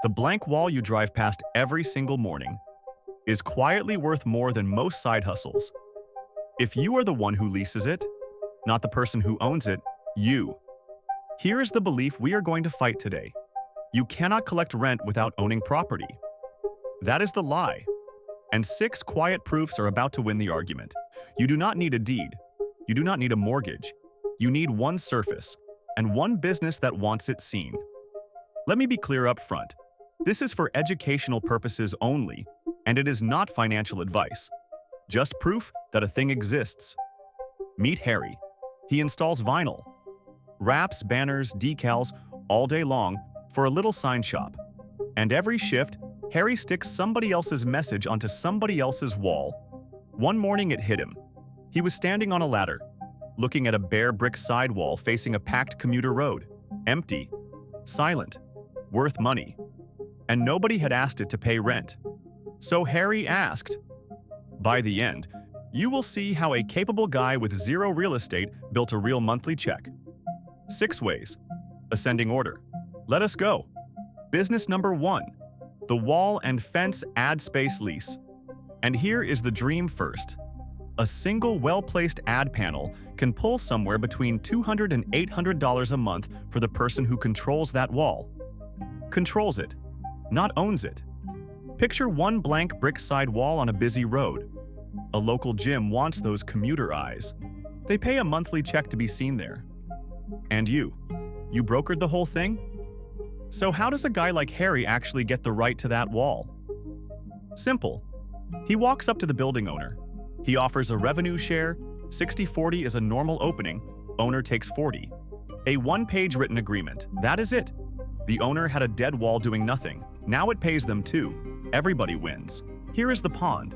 The blank wall you drive past every single morning is quietly worth more than most side hustles. If you are the one who leases it, not the person who owns it, you. Here is the belief we are going to fight today. You cannot collect rent without owning property. That is the lie. And 6 quiet proofs are about to win the argument. You do not need a deed. You do not need a mortgage. You need one surface and one business that wants it seen. Let me be clear up front. This is for educational purposes only, and it is not financial advice. Just proof that a thing exists. Meet Harry. He installs vinyl, wraps, banners, decals all day long for a little sign shop. And every shift, Harry sticks somebody else's message onto somebody else's wall. One morning it hit him. He was standing on a ladder, looking at a bare brick sidewall facing a packed commuter road. Empty, silent, worth money. And nobody had asked it to pay rent. So Harry asked. By the end, you will see how a capable guy with zero real estate built a real monthly check. 6 ways. Ascending order. Let us go. Business number 1. The wall and fence ad space lease. And here is the dream first. A single well-placed ad panel can pull somewhere between $200 and $800 a month for the person who controls that wall. Controls it, not owns it. Picture one blank brick side wall on a busy road. A local gym wants those commuter eyes. They pay a monthly check to be seen there. And you brokered the whole thing? So how does a guy like Harry actually get the right to that wall? Simple. He walks up to the building owner. He offers a revenue share. 60-40 is a normal opening. Owner takes 40. A one-page written agreement. That is it. The owner had a dead wall doing nothing. Now it pays them too. Everybody wins. Here is the pond.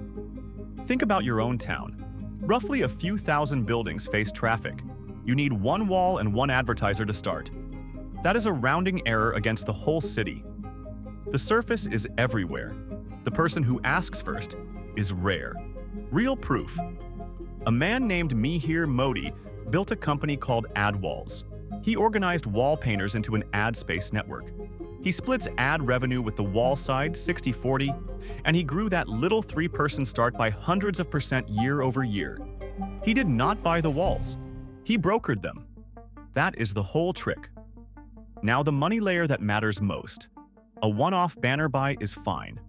Think about your own town. Roughly a few thousand buildings face traffic. You need one wall and one advertiser to start. That is a rounding error against the whole city. The surface is everywhere. The person who asks first is rare. Real proof. A man named Mihir Modi built a company called AdWalls. He organized wall painters into an ad space network. He splits ad revenue with the wall side 60-40, and he grew that little 3-person start by hundreds of % year over year. He did not buy the walls. He brokered them. That is the whole trick. Now the money layer that matters most. A one-off banner buy is fine,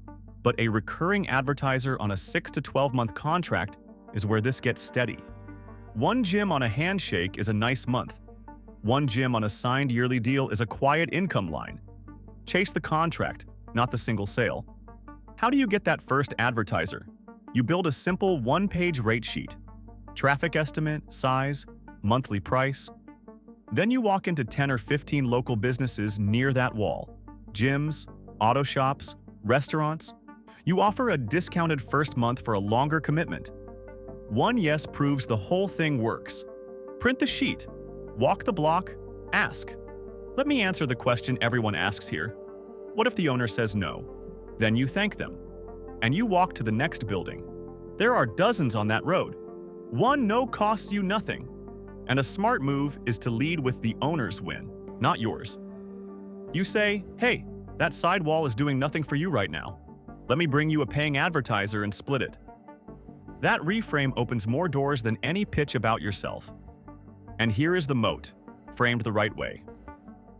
but a recurring advertiser on a 6 to 12-month contract is where this gets steady. One gym on a handshake is a nice month. One gym on a signed yearly deal is a quiet income line. Chase the contract, not the single sale. How do you get that first advertiser? You build a simple one-page rate sheet. Traffic estimate, size, monthly price. Then you walk into 10 or 15 local businesses near that wall. Gyms, auto shops, restaurants. You offer a discounted first month for a longer commitment. One yes proves the whole thing works. Print the sheet. Walk the block. Ask. Let me answer the question everyone asks here. What if the owner says no? Then you thank them. And you walk to the next building. There are dozens on that road. One no costs you nothing. And a smart move is to lead with the owner's win, not yours. You say, hey, that side wall is doing nothing for you right now. Let me bring you a paying advertiser and split it. That reframe opens more doors than any pitch about yourself. And here is the moat, framed the right way.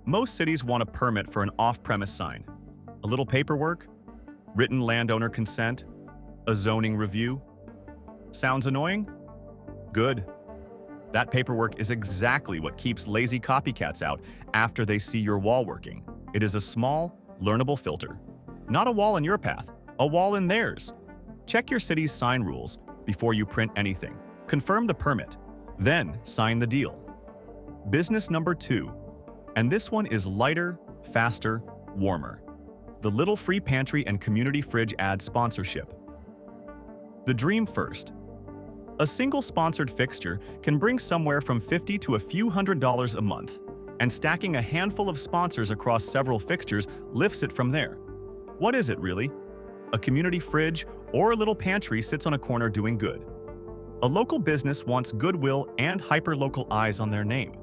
Most cities want a permit for an off-premise sign. A little paperwork, written landowner consent, a zoning review. Sounds annoying? Good. That paperwork is exactly what keeps lazy copycats out after they see your wall working. It is a small, learnable filter. Not a wall in your path, a wall in theirs. Check your city's sign rules before you print anything. Confirm the permit, then sign the deal. Business number 2, and this one is lighter, faster, warmer. The Little Free Pantry and Community Fridge ad sponsorship. The dream first. A single sponsored fixture can bring somewhere from $50 to a few $100s a month, and stacking a handful of sponsors across several fixtures lifts it from there. What is it really? A community fridge or a little pantry sits on a corner doing good. A local business wants goodwill and hyperlocal eyes on their name.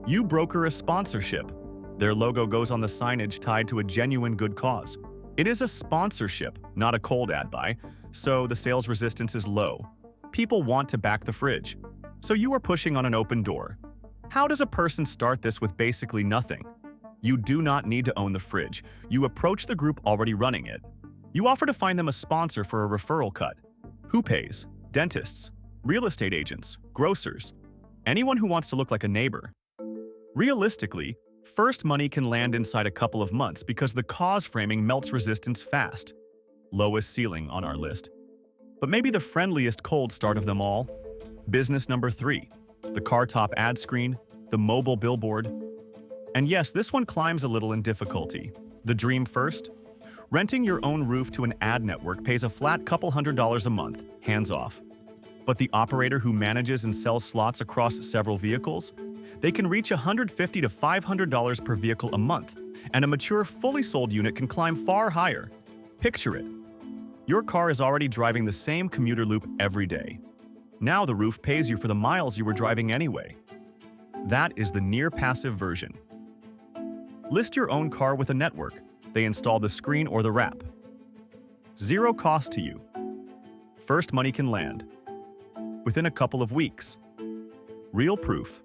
You broker a sponsorship. Their logo goes on the signage tied to a genuine good cause. It is a sponsorship, not a cold ad buy, so the sales resistance is low. People want to back the fridge, so you are pushing on an open door. How does a person start this with basically nothing? You do not need to own the fridge. You approach the group already running it. You offer to find them a sponsor for a referral cut. Who pays? Dentists, real estate agents, grocers, anyone who wants to look like a neighbor. Realistically, first money can land inside a couple of months because the cause framing melts resistance fast. Lowest ceiling on our list. But maybe the friendliest cold start of them all? Business number 3, the car top ad screen, the mobile billboard. And yes, this one climbs a little in difficulty. The dream first? Renting your own roof to an ad network pays a flat couple $100 a month, hands off. But the operator who manages and sells slots across several vehicles? They can reach $150 to $500 per vehicle a month, and a mature, fully sold unit can climb far higher. Picture it. Your car is already driving the same commuter loop every day. Now the roof pays you for the miles you were driving anyway. That is the near-passive version. List your own car with a network. They install the screen or the wrap. Zero cost to you. First money can land within a couple of weeks. Real proof.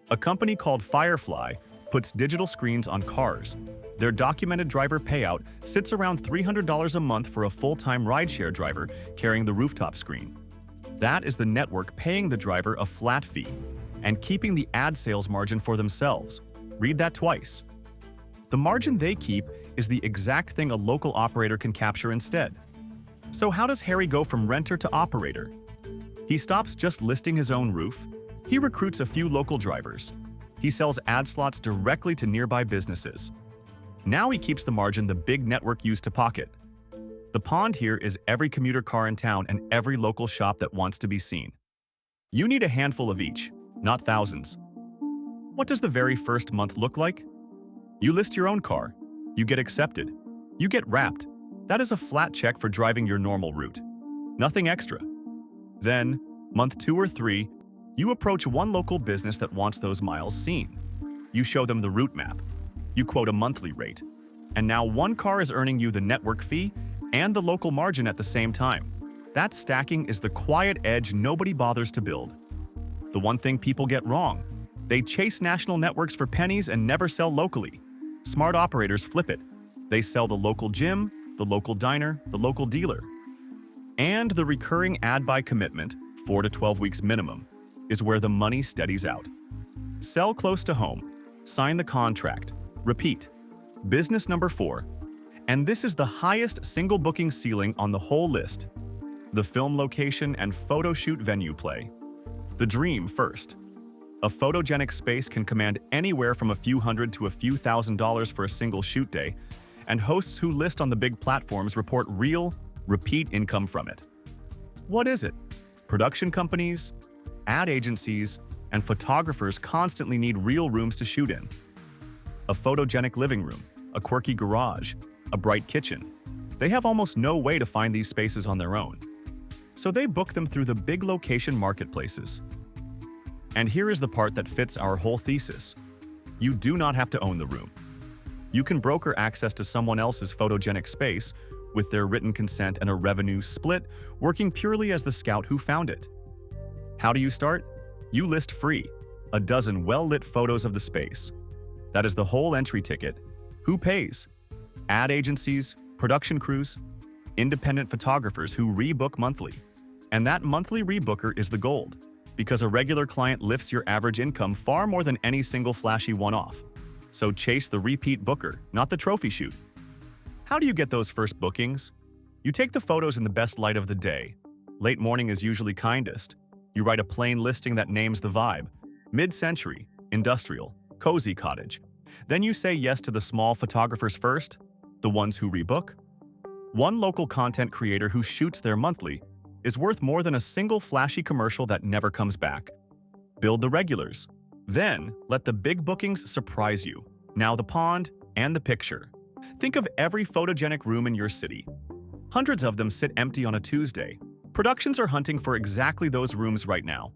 A company called Firefly puts digital screens on cars. Their documented driver payout sits around $300 a month for a full-time rideshare driver carrying the rooftop screen. That is the network paying the driver a flat fee and keeping the ad sales margin for themselves. Read that twice. The margin they keep is the exact thing a local operator can capture instead. So how does Harry go from renter to operator? He stops just listing his own roof. He recruits a few local drivers. He sells ad slots directly to nearby businesses. Now he keeps the margin the big network used to pocket. The pond here is every commuter car in town and every local shop that wants to be seen. You need a handful of each, not thousands. What does the very first month look like? You list your own car. You get accepted. You get wrapped. That is a flat check for driving your normal route. Nothing extra. Then, month 2 or 3, you approach one local business that wants those miles seen. You show them the route map. You quote a monthly rate. And now one car is earning you the network fee and the local margin at the same time. That stacking is the quiet edge nobody bothers to build. The one thing people get wrong: they chase national networks for pennies and never sell locally. Smart operators flip it. They sell the local gym, the local diner, the local dealer. And the recurring ad buy commitment, 4 to 12 weeks minimum, is where the money steadies out. Sell close to home. Sign the contract. Repeat. Business number 4. And this is the highest single booking ceiling on the whole list. The film location and photo shoot venue play. The dream first. A photogenic space can command anywhere from a few hundred to a few $1,000s for a single shoot day, and hosts who list on the big platforms report real, repeat income from it. What is it? Production companies, ad agencies, and photographers constantly need real rooms to shoot in. A photogenic living room, a quirky garage, a bright kitchen. They have almost no way to find these spaces on their own. So they book them through the big location marketplaces. And here is the part that fits our whole thesis. You do not have to own the room. You can broker access to someone else's photogenic space with their written consent and a revenue split, working purely as the scout who found it. How do you start? You list free, a dozen well-lit photos of the space. That is the whole entry ticket. Who pays? Ad agencies, production crews, independent photographers who rebook monthly. And that monthly rebooker is the gold, because a regular client lifts your average income far more than any single flashy one-off. So chase the repeat booker, not the trophy shoot. How do you get those first bookings? You take the photos in the best light of the day. Late morning is usually kindest. You write a plain listing that names the vibe: mid-century, industrial, cozy cottage. Then you say yes to the small photographers first, the ones who rebook. One local content creator who shoots their monthly is worth more than a single flashy commercial that never comes back. Build the regulars. Then, let the big bookings surprise you. Now the pond and the picture. Think of every photogenic room in your city. Hundreds of them sit empty on a Tuesday. Productions are hunting for exactly those rooms right now.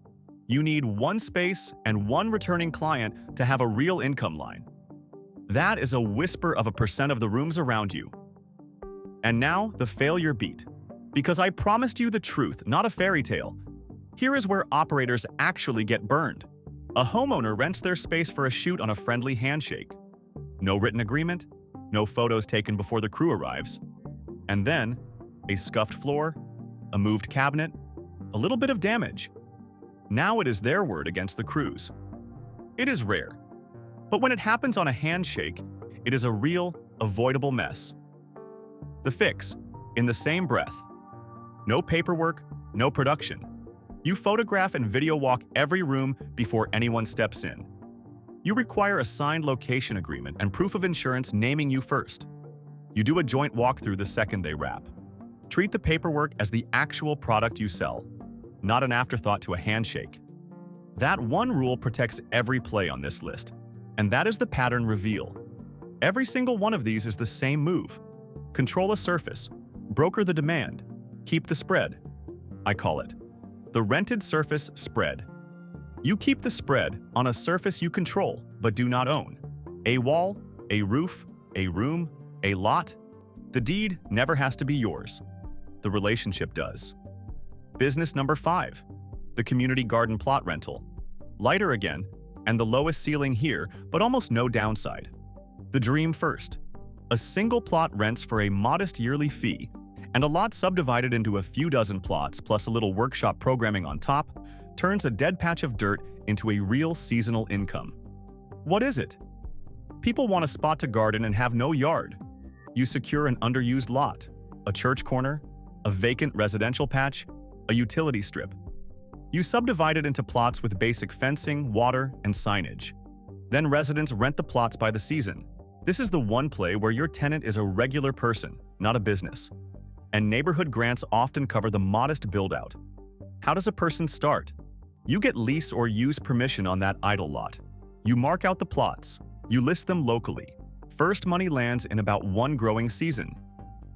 You need one space and one returning client to have a real income line. That is a whisper of a percent of the rooms around you. And now, the failure beat. Because I promised you the truth, not a fairy tale. Here is where operators actually get burned. A homeowner rents their space for a shoot on a friendly handshake. No written agreement, no photos taken before the crew arrives. And then, a scuffed floor, a moved cabinet, a little bit of damage. Now it is their word against the crew's. It is rare. But when it happens on a handshake, it is a real, avoidable mess. The fix, in the same breath. No paperwork, no production. You photograph and video walk every room before anyone steps in. You require a signed location agreement and proof of insurance naming you first. You do a joint walkthrough the second they wrap. Treat the paperwork as the actual product you sell, not an afterthought to a handshake. That one rule protects every play on this list, and that is the pattern reveal. Every single one of these is the same move. Control a surface, broker the demand, keep the spread. I call it the rented surface spread. You keep the spread on a surface you control but do not own. A wall, a roof, a room, a lot. The deed never has to be yours. The relationship does. Business number 5, the community garden plot rental. Lighter again, and the lowest ceiling here, but almost no downside. The dream first. A single plot rents for a modest yearly fee, and a lot subdivided into a few dozen plots plus a little workshop programming on top turns a dead patch of dirt into a real seasonal income. What is it? People want a spot to garden and have no yard. You secure an underused lot, a church corner, a vacant residential patch, a utility strip. You subdivide it into plots with basic fencing, water, and signage. Then residents rent the plots by the season. This is the one play where your tenant is a regular person, not a business. And neighborhood grants often cover the modest build-out. How does a person start? You get lease or use permission on that idle lot. You mark out the plots. You list them locally. First money lands in about one growing season.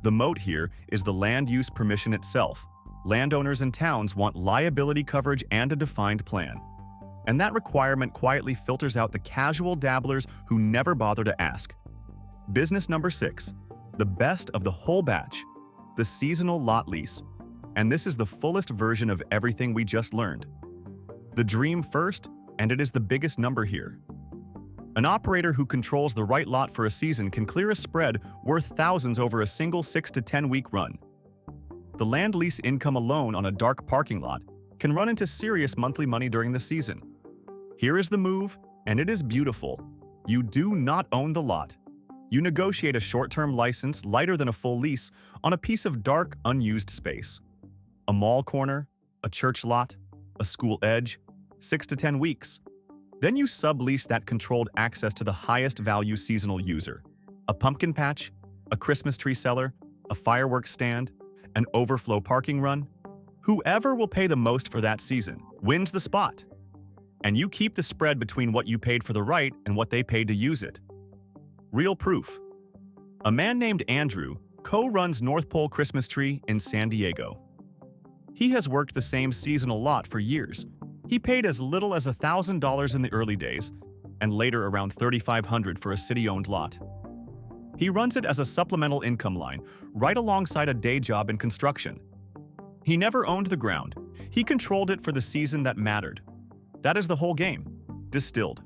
The moat here is the land use permission itself. Landowners and towns want liability coverage and a defined plan. And that requirement quietly filters out the casual dabblers who never bother to ask. Business number 6, the best of the whole batch, the seasonal lot lease. And this is the fullest version of everything we just learned. The dream first, and it is the biggest number here. An operator who controls the right lot for a season can clear a spread worth thousands over a single 6 to 10 week run. The land lease income alone on a dark parking lot can run into serious monthly money during the season. Here is the move, and it is beautiful. You do not own the lot. You negotiate a short-term license lighter than a full lease on a piece of dark, unused space. A mall corner, a church lot, a school edge, 6 to 10 weeks. Then you sublease that controlled access to the highest value seasonal user. A pumpkin patch, a Christmas tree seller, a fireworks stand, an overflow parking run. Whoever will pay the most for that season wins the spot. And you keep the spread between what you paid for the right and what they paid to use it. Real proof. A man named Andrew co-runs North Pole Christmas Tree in San Diego. He has worked the same seasonal lot for years. He paid as little as $1,000 in the early days, and later around $3,500 for a city-owned lot. He runs it as a supplemental income line, right alongside a day job in construction. He never owned the ground. He controlled it for the season that mattered. That is the whole game, distilled.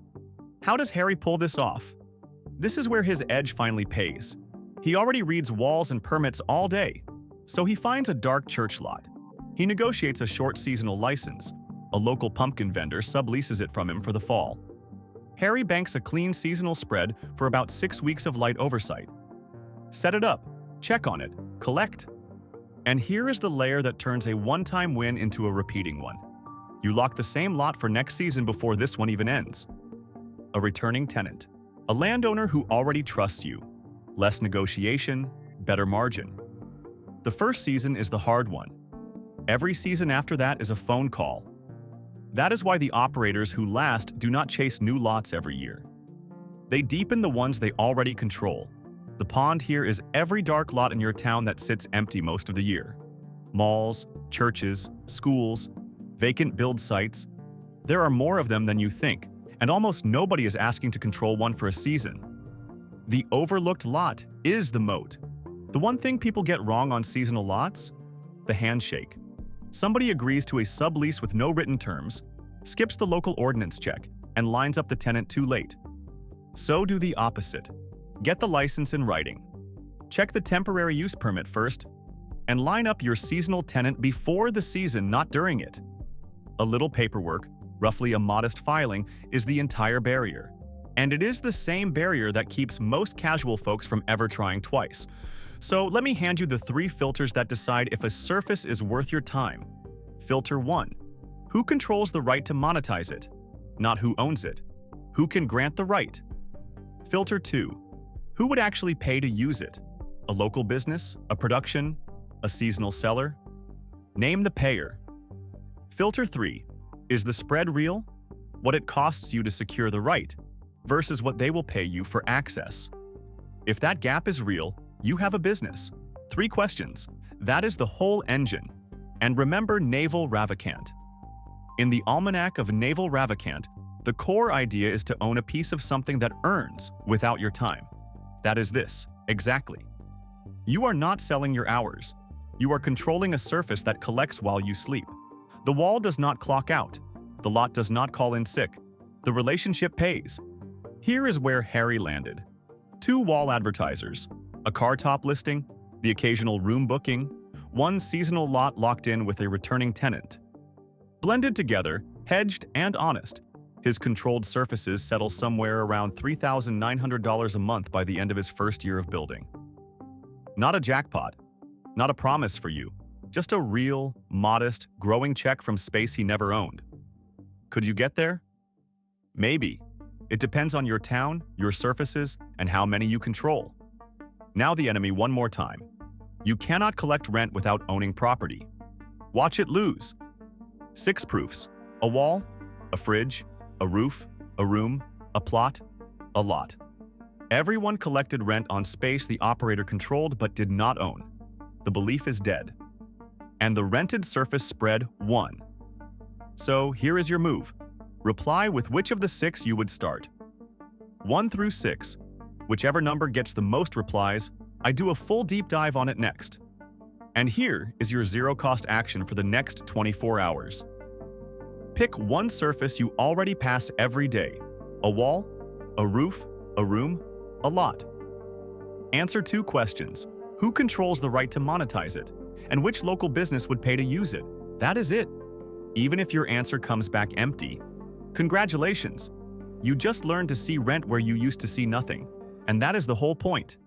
How does Harry pull this off? This is where his edge finally pays. He already reads walls and permits all day, so he finds a dark church lot. He negotiates a short seasonal license. A local pumpkin vendor subleases it from him for the fall. Harry banks a clean seasonal spread for about 6 weeks of light oversight. Set it up, check on it, collect. And here is the layer that turns a one-time win into a repeating one. You lock the same lot for next season before this one even ends. A returning tenant. A landowner who already trusts you. Less negotiation, better margin. The first season is the hard one. Every season after that is a phone call. That is why the operators who last do not chase new lots every year. They deepen the ones they already control. The pond here is every dark lot in your town that sits empty most of the year. Malls, churches, schools, vacant build sites. There are more of them than you think, and almost nobody is asking to control one for a season. The overlooked lot is the moat. The one thing people get wrong on seasonal lots? The handshake. Somebody agrees to a sublease with no written terms, skips the local ordinance check, and lines up the tenant too late. So do the opposite. Get the license in writing. Check the temporary use permit first, and line up your seasonal tenant before the season, not during it. A little paperwork, roughly a modest filing, is the entire barrier. And it is the same barrier that keeps most casual folks from ever trying twice. So let me hand you the 3 filters that decide if a surface is worth your time. Filter 1. Who controls the right to monetize it? Not who owns it. Who can grant the right? Filter 2. Who would actually pay to use it? A local business? A production? A seasonal seller? Name the payer. Filter 3. Is the spread real? What it costs you to secure the right versus what they will pay you for access. If that gap is real, you have a business. 3 questions. That is the whole engine. And remember Naval Ravikant. In the Almanac of Naval Ravikant, the core idea is to own a piece of something that earns without your time. That is this, exactly. You are not selling your hours. You are controlling a surface that collects while you sleep. The wall does not clock out. The lot does not call in sick. The relationship pays. Here is where Harry landed. 2 wall advertisers, a car top listing, the occasional room booking, 1 seasonal lot locked in with a returning tenant. Blended together, hedged and honest, his controlled surfaces settle somewhere around $3,900 a month by the end of his first year of building. Not a jackpot, not a promise for you, just a real, modest, growing check from space he never owned. Could you get there? Maybe. It depends on your town, your surfaces, and how many you control. Now the enemy one more time. You cannot collect rent without owning property. Watch it lose. 6 proofs. A wall, a fridge, a roof, a room, a plot, a lot. Everyone collected rent on space the operator controlled but did not own. The belief is dead. And the rented surface spread won. So here is your move. Reply with which of the 6 you would start. 1 through 6. Whichever number gets the most replies, I do a full deep dive on it next. And here is your zero-cost action for the next 24 hours. Pick 1 surface you already pass every day. A wall, a roof, a room, a lot. Answer 2 questions. Who controls the right to monetize it? And which local business would pay to use it? That is it. Even if your answer comes back empty, congratulations! You just learned to see rent where you used to see nothing. And that is the whole point.